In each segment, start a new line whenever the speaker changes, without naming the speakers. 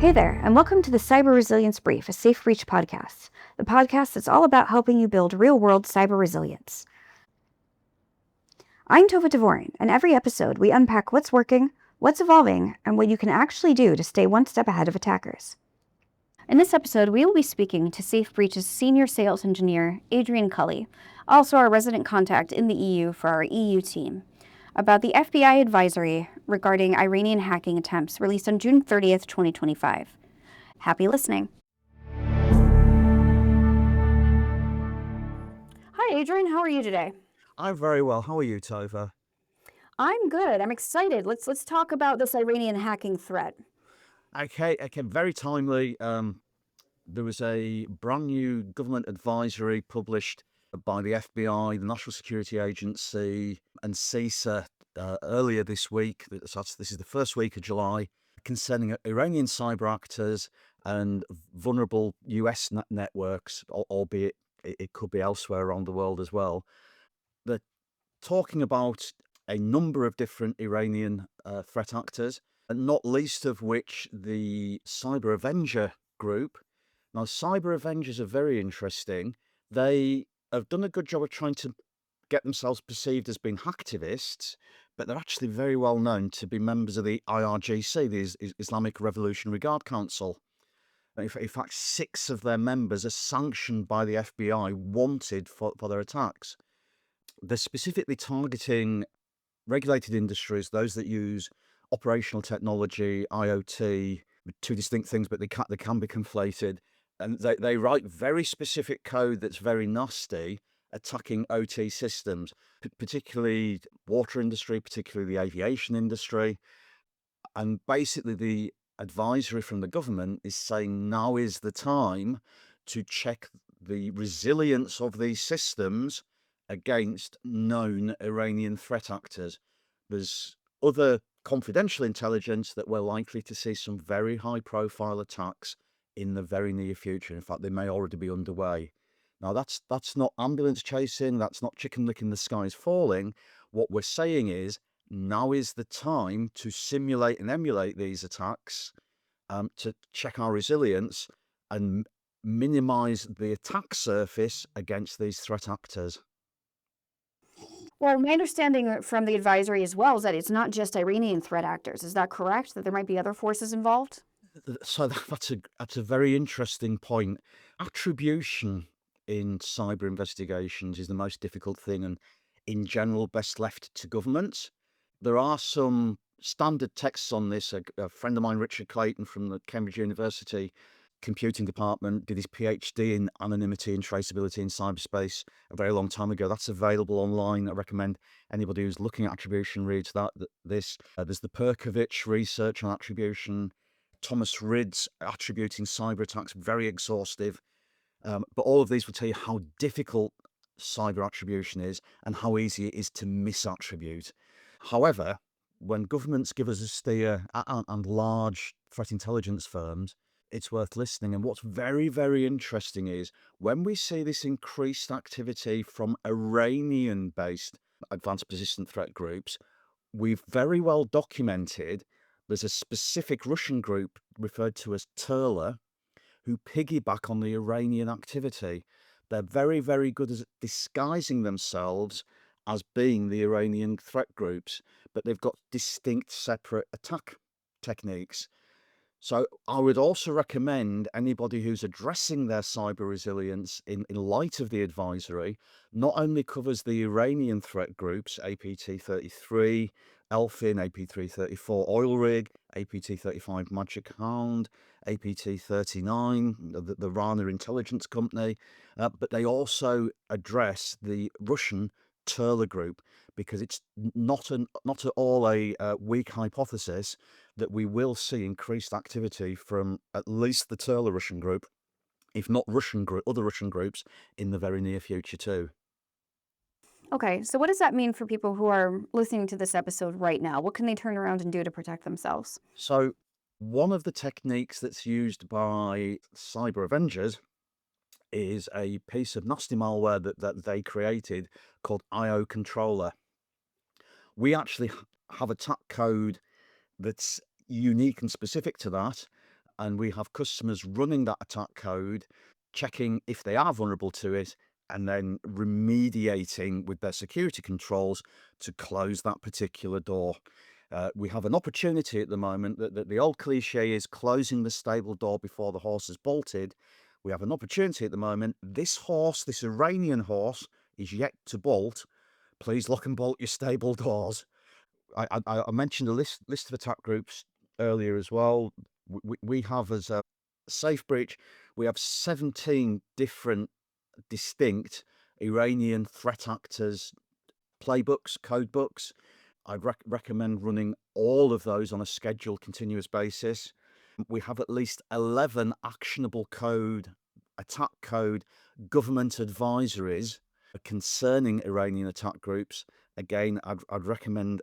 Hey there, and welcome to the Cyber Resilience Brief, a SafeBreach podcast, the podcast that's all about helping you build real-world cyber resilience. I'm Tova Dvorin, and every episode we unpack what's working, what's evolving, and what you can actually do to stay one step ahead of attackers. In this episode, we will be speaking to SafeBreach's senior sales engineer, Adrian Culley, also our resident contact in the EU for our EU team, about the FBI advisory regarding Iranian hacking attempts released on June 30th, 2025. Happy listening. Hi, Adrian. How are you today?
I'm very well. How are you, Tova?
I'm good. I'm excited. Let's talk about this Iranian hacking threat.
Okay, very timely. There was a brand new government advisory published by the FBI, the National Security Agency, and CISA earlier this week. This is the first week of July, concerning Iranian cyber actors and vulnerable US networks, albeit it could be elsewhere around the world as well. They're talking about a number of different Iranian threat actors, and not least of which the Cyber Avenger group. Now, Cyber Avengers are very interesting. They have done a good job of trying to get themselves perceived as being hacktivists, but they're actually very well known to be members of the IRGC, the Islamic Revolutionary Guard Council. In fact, 6 of their members are sanctioned by the FBI, wanted for their attacks. They're specifically targeting regulated industries, those that use operational technology, IoT, two distinct things, but they can be conflated. And they write very specific code that's very nasty, attacking OT systems, particularly water industry, particularly the aviation industry. And basically the advisory from the government is saying now is the time to check the resilience of these systems against known Iranian threat actors. There's other confidential intelligence that we're likely to see some very high profile attacks in the very near future. In fact, they may already be underway. Now, that's not ambulance chasing, that's not chicken licking the skies falling. What we're saying is now is the time to simulate and emulate these attacks, to check our resilience and minimize the attack surface against these threat actors.
Well, my understanding from the advisory as well is that it's not just Iranian threat actors. Is that correct? That there might be other forces involved?
So that's a very interesting point. Attribution in cyber investigations is the most difficult thing, and in general, best left to governments. There are some standard texts on this. A friend of mine, Richard Clayton from the Cambridge University computing department, did his PhD in anonymity and traceability in cyberspace a very long time ago. That's available online. I recommend anybody who's looking at attribution reads that. There's the Perkovich research on attribution, Thomas Ridd's attributing cyber attacks, very exhaustive. But all of these will tell you how difficult cyber attribution is and how easy it is to misattribute. However, when governments give us a steer and large threat intelligence firms, it's worth listening. And what's very, very interesting is when we see this increased activity from Iranian-based advanced persistent threat groups, we've very well documented there's a specific Russian group referred to as Turla who piggyback on the Iranian activity. They're very, very good at disguising themselves as being the Iranian threat groups, but they've got distinct separate attack techniques. So I would also recommend anybody who's addressing their cyber resilience in light of the advisory, not only covers the Iranian threat groups, APT-33, Elfin, AP334 Oil Rig, APT-35 Magic Hound, APT-39, the Rana intelligence company, but they also address the Russian Turla group, because it's not at all a weak hypothesis that we will see increased activity from at least the Turla Russian group, if not other Russian groups, in the very near future too.
Okay, so what does that mean for people who are listening to this episode right now? What can they turn around and do to protect themselves?
So one of the techniques that's used by Cyber Avengers is a piece of nasty malware that they created called IO Controller. We actually have attack code that's unique and specific to that. and we have customers running that attack code, checking if they are vulnerable to it, and then remediating with their security controls to close that particular door. We have an opportunity at the moment that the old cliche is closing the stable door before the horse is bolted. We have an opportunity at the moment. This horse, this Iranian horse, is yet to bolt. Please lock and bolt your stable doors. I mentioned a list of attack groups earlier as well. We have as a SafeBreach, we have 17 different distinct Iranian threat actors playbooks, code books. I'd recommend running all of those on a scheduled, continuous basis. We have at least 11 actionable code, attack code, government advisories concerning Iranian attack groups. Again, I'd recommend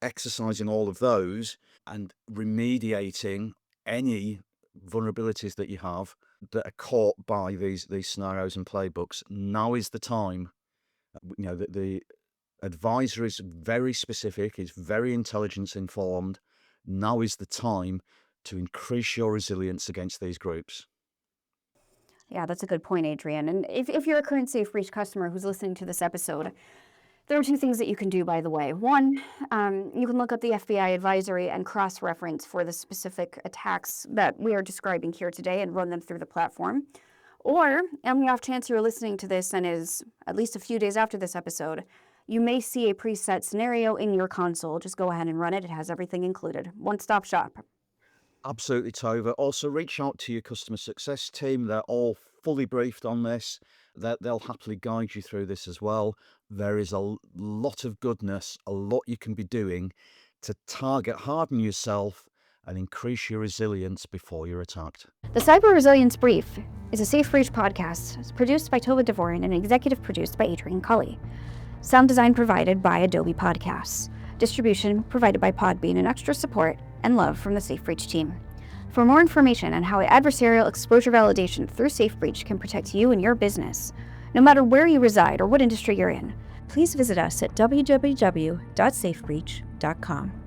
exercising all of those and remediating any vulnerabilities that you have that are caught by these scenarios and playbooks. Now is the time. The advisory is very specific, it's very intelligence informed. Now is the time to increase your resilience against these groups.
Yeah, that's a good point, Adrian. And if you're a current SafeBreach customer who's listening to this episode, there are two things that you can do, by the way. One, you can look up the FBI advisory and cross-reference for the specific attacks that we are describing here today and run them through the platform. Or, on the off chance you're listening to this and is at least a few days after this episode, you may see a preset scenario in your console. Just go ahead and run it. It has everything included. One-stop shop.
Absolutely, Tova. Also, reach out to your customer success team. They're all fully briefed on this. They'll happily guide you through this as well. There is a lot of goodness, a lot you can be doing to target, harden yourself, and increase your resilience before you're attacked.
The Cyber Resilience Brief is a SafeBreach podcast. It's produced by Tova Devorin and executive produced by Adrian Culley. Sound design provided by Adobe Podcasts. Distribution provided by Podbean, and extra support and love from the SafeBreach team. For more information on how adversarial exposure validation through SafeBreach can protect you and your business, no matter where you reside or what industry you're in, please visit us at www.safebreach.com.